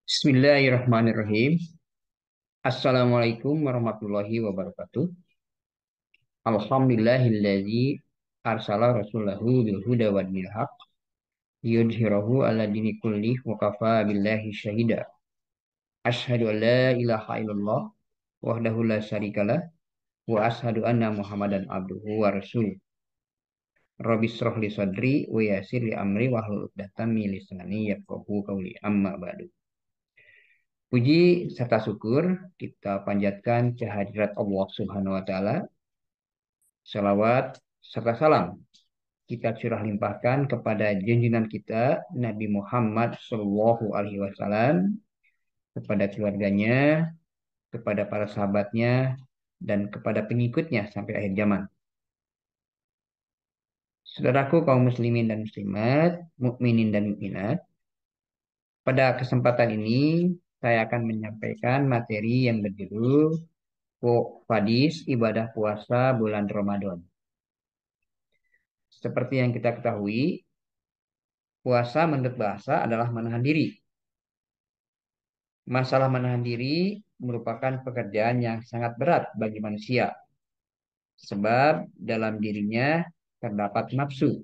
Bismillahirrahmanirrahim. Assalamualaikum warahmatullahi wabarakatuh. Alhamdulillahilladzi arsala rasulahu bil huda wa dinil haq yudhhirahu ala dini kullih wa kafa billahi syahida. Asyhadu an la ilaha illallah wahdahu la syarikalah wa asyhadu anna Muhammadan abduhu wa rasuluh. Rabbi shrah li sadri wa yassir li amri wahlul 'uqdatam min lisani yafqahu qawli amma ba'du. Puji serta syukur kita panjatkan kehadirat Allah Subhanahu wa taala. Salawat serta salam kita curah limpahkan kepada junjungan kita Nabi Muhammad Shallallahu Alaihi Wasallam, kepada keluarganya, kepada para sahabatnya, dan kepada pengikutnya sampai akhir zaman. Saudaraku kaum muslimin dan muslimat, mukminin dan mukminat, pada kesempatan ini saya akan menyampaikan materi yang berjudul Fadis Ibadah Puasa Bulan Ramadan. Seperti yang kita ketahui, puasa menurut bahasa adalah menahan diri. Masalah menahan diri merupakan pekerjaan yang sangat berat bagi manusia, sebab dalam dirinya terdapat nafsu.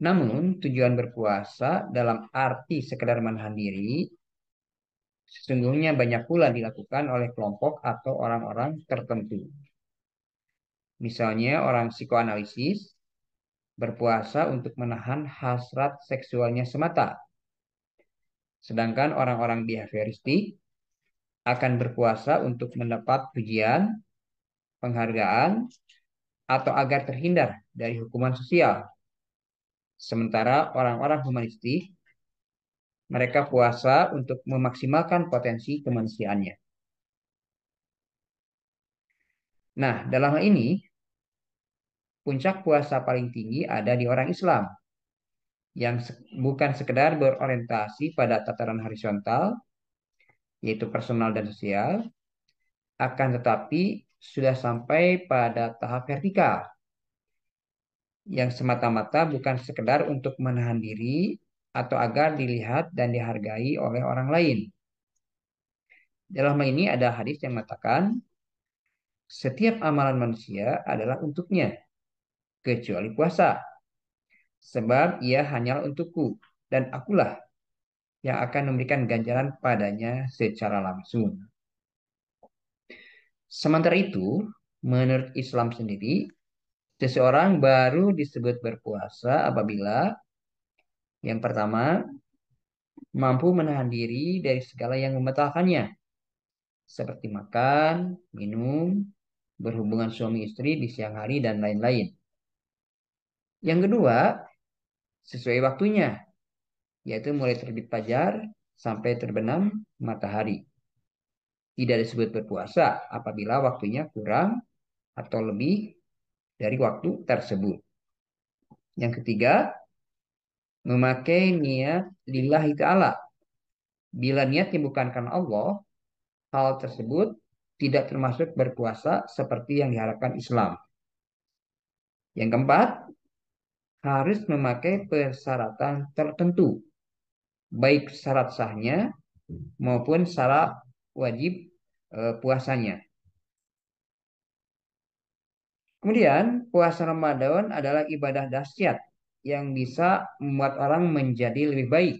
Namun, tujuan berpuasa dalam arti sekedar menahan diri, sesungguhnya banyak pula dilakukan oleh kelompok atau orang-orang tertentu. Misalnya, orang psikoanalisis berpuasa untuk menahan hasrat seksualnya semata. Sedangkan orang-orang behavioristik akan berpuasa untuk mendapat pujian, penghargaan, atau agar terhindar dari hukuman sosial. Sementara orang-orang humanistik, mereka puasa untuk memaksimalkan potensi kemanusiaannya. Nah, dalam hal ini, puncak puasa paling tinggi ada di orang Islam, yang bukan sekedar berorientasi pada tataran horizontal, yaitu personal dan sosial, akan tetapi sudah sampai pada tahap vertikal, yang semata-mata bukan sekedar untuk menahan diri atau agar dilihat dan dihargai oleh orang lain. Dalam hal ini ada hadis yang mengatakan, setiap amalan manusia adalah untuknya, kecuali puasa. Sebab ia hanyalah untukku, dan akulah yang akan memberikan ganjaran padanya secara langsung. Sementara itu, menurut Islam sendiri, seseorang baru disebut berpuasa apabila yang pertama, mampu menahan diri dari segala yang membatalkannya, seperti makan, minum, berhubungan suami istri di siang hari, dan lain-lain. Yang kedua, sesuai waktunya, yaitu mulai terbit fajar sampai terbenam matahari. Tidak disebut berpuasa apabila waktunya kurang atau lebih dari waktu tersebut. Yang ketiga, memakai niat lillahi ta'ala. Bila niatnya bukan karena Allah, hal tersebut tidak termasuk berpuasa seperti yang diharapkan Islam. Yang keempat, harus memakai persyaratan tertentu, baik syarat sahnya maupun syarat wajib puasanya. Kemudian, puasa Ramadan adalah ibadah dahsyat yang bisa membuat orang menjadi lebih baik.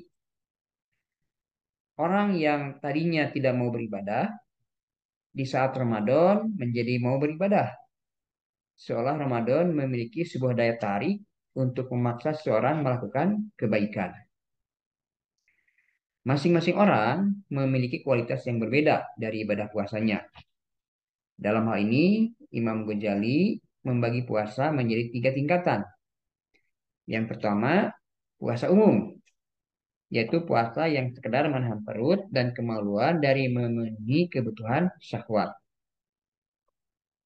Orang yang tadinya tidak mau beribadah, di saat Ramadan menjadi mau beribadah. Seolah Ramadan memiliki sebuah daya tarik untuk memaksa seorang melakukan kebaikan. Masing-masing orang memiliki kualitas yang berbeda dari ibadah puasanya. Dalam hal ini, Imam Ghazali membagi puasa menjadi 3 tingkatan. Yang pertama, puasa umum, yaitu puasa yang sekedar menahan perut dan kemaluan dari memenuhi kebutuhan syahwat.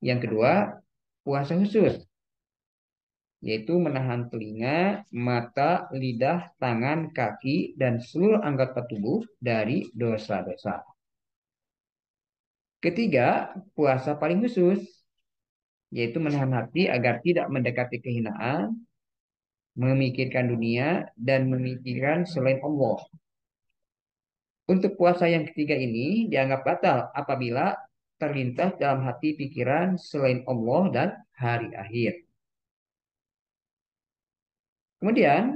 Yang kedua, puasa khusus, yaitu menahan telinga, mata, lidah, tangan, kaki, dan seluruh anggota tubuh dari dosa-dosa. Ketiga, puasa paling khusus, yaitu menahan hati agar tidak mendekati kehinaan, memikirkan dunia, dan memikirkan selain Allah. Untuk puasa yang ketiga ini dianggap batal apabila terlintas dalam hati pikiran selain Allah dan hari akhir. Kemudian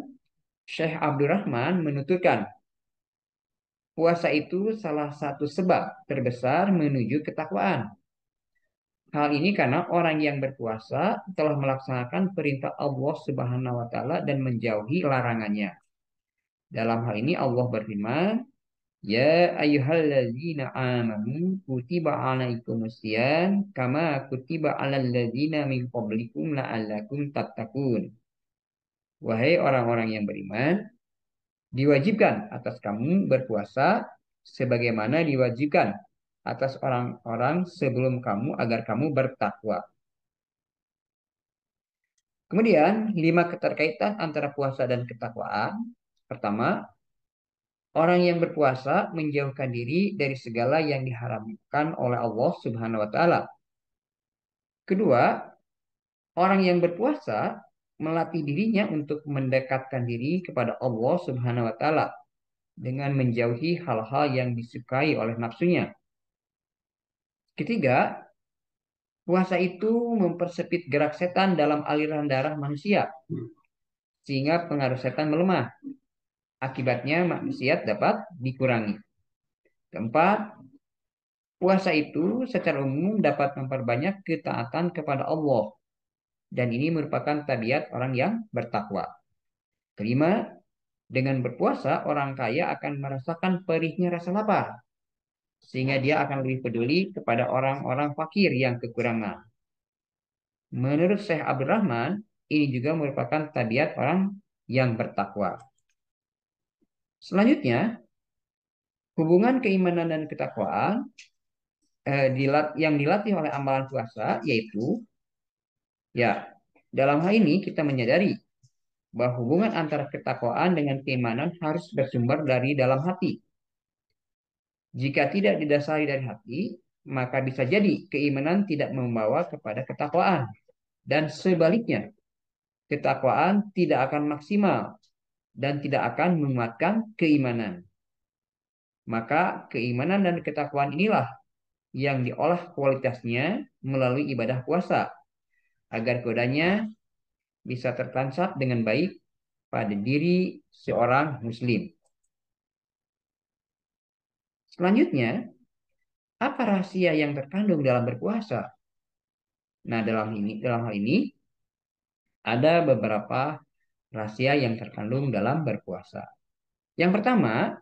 Syekh Abdurrahman menuturkan, puasa itu salah satu sebab terbesar menuju ketakwaan. Hal ini karena orang yang berpuasa telah melaksanakan perintah Allah Subhanahu wa taala dan menjauhi larangannya. Dalam hal ini Allah berfirman, "Ya ayyuhalladzina amanu kutiba alaikumusiyam kama kutiba alal ladzina min qablikum la'allakum tattaqun." Wahai orang-orang yang beriman, diwajibkan atas kamu berpuasa sebagaimana diwajibkan atas orang-orang sebelum kamu agar kamu bertakwa. Kemudian, 5 keterkaitan antara puasa dan ketakwaan. Pertama, orang yang berpuasa menjauhkan diri dari segala yang diharamkan oleh Allah Subhanahu wa taala. Kedua, orang yang berpuasa melatih dirinya untuk mendekatkan diri kepada Allah Subhanahu wa taala dengan menjauhi hal-hal yang disukai oleh nafsunya. Ketiga, puasa itu mempersempit gerak setan dalam aliran darah manusia sehingga pengaruh setan melemah. Akibatnya maksiat dapat dikurangi. Keempat, puasa itu secara umum dapat memperbanyak ketaatan kepada Allah dan ini merupakan tabiat orang yang bertakwa. Kelima, dengan berpuasa orang kaya akan merasakan perihnya rasa lapar sehingga dia akan lebih peduli kepada orang-orang fakir yang kekurangan. Menurut Syekh Abdurrahman, ini juga merupakan tabiat orang yang bertakwa. Selanjutnya, hubungan keimanan dan ketakwaan yang dilatih oleh amalan puasa yaitu ya dalam hal ini kita menyadari bahwa hubungan antara ketakwaan dengan keimanan harus bersumber dari dalam hati. Jika tidak didasari dari hati, maka bisa jadi keimanan tidak membawa kepada ketakwaan dan sebaliknya, ketakwaan tidak akan maksimal dan tidak akan menguatkan keimanan. Maka keimanan dan ketakwaan inilah yang diolah kualitasnya melalui ibadah puasa agar kodanya bisa tertancap dengan baik pada diri seorang muslim. Selanjutnya, apa rahasia yang terkandung dalam berpuasa? Nah, dalam hal ini ada beberapa rahasia yang terkandung dalam berpuasa. Yang pertama,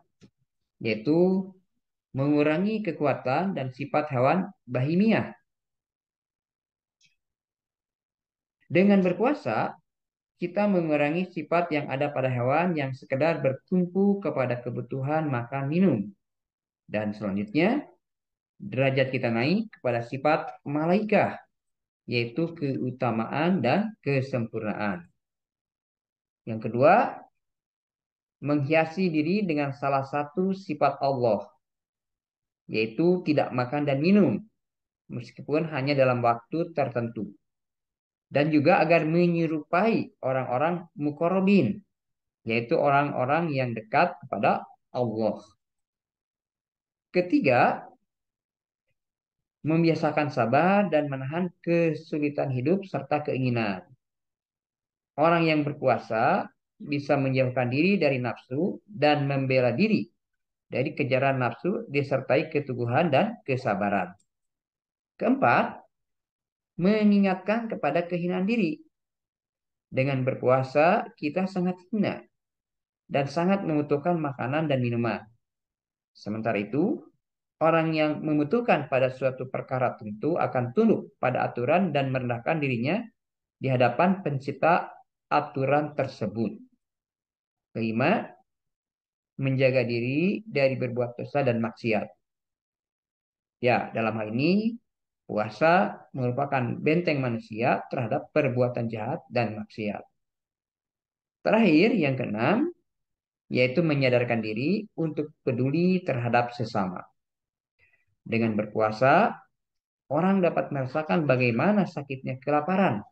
yaitu mengurangi kekuatan dan sifat hewan bahimiah. Dengan berpuasa, kita mengurangi sifat yang ada pada hewan yang sekedar bertumpu kepada kebutuhan makan minum. Dan selanjutnya, derajat kita naik kepada sifat malaikah, yaitu keutamaan dan kesempurnaan. Yang kedua, menghiasi diri dengan salah satu sifat Allah, yaitu tidak makan dan minum, meskipun hanya dalam waktu tertentu. Dan juga agar menyerupai orang-orang mukorobin, yaitu orang-orang yang dekat kepada Allah. Ketiga, membiasakan sabar dan menahan kesulitan hidup serta keinginan. Orang yang berpuasa bisa menjauhkan diri dari nafsu dan membela diri dari kejaran nafsu disertai keteguhan dan kesabaran. Keempat, mengingatkan kepada kehinaan diri. Dengan berpuasa, kita sangat hina dan sangat membutuhkan makanan dan minuman. Sementara itu, orang yang membutuhkan pada suatu perkara tentu akan tunduk pada aturan dan merendahkan dirinya di hadapan pencipta aturan tersebut. Kelima, menjaga diri dari berbuat dosa dan maksiat. Ya, dalam hal ini puasa merupakan benteng manusia terhadap perbuatan jahat dan maksiat. Terakhir, yang keenam, yaitu menyadarkan diri untuk peduli terhadap sesama. Dengan berpuasa, orang dapat merasakan bagaimana sakitnya kelaparan,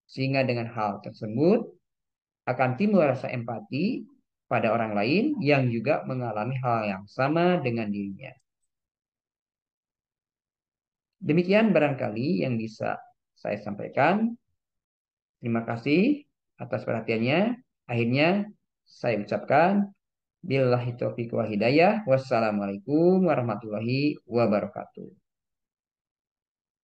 sehingga dengan hal tersebut akan timbul rasa empati pada orang lain yang juga mengalami hal yang sama dengan dirinya. Demikian barangkali yang bisa saya sampaikan. Terima kasih atas perhatiannya. Akhirnya saya ucapkan billahi taufiq wa hidayah. Wassalamualaikum warahmatullahi wabarakatuh.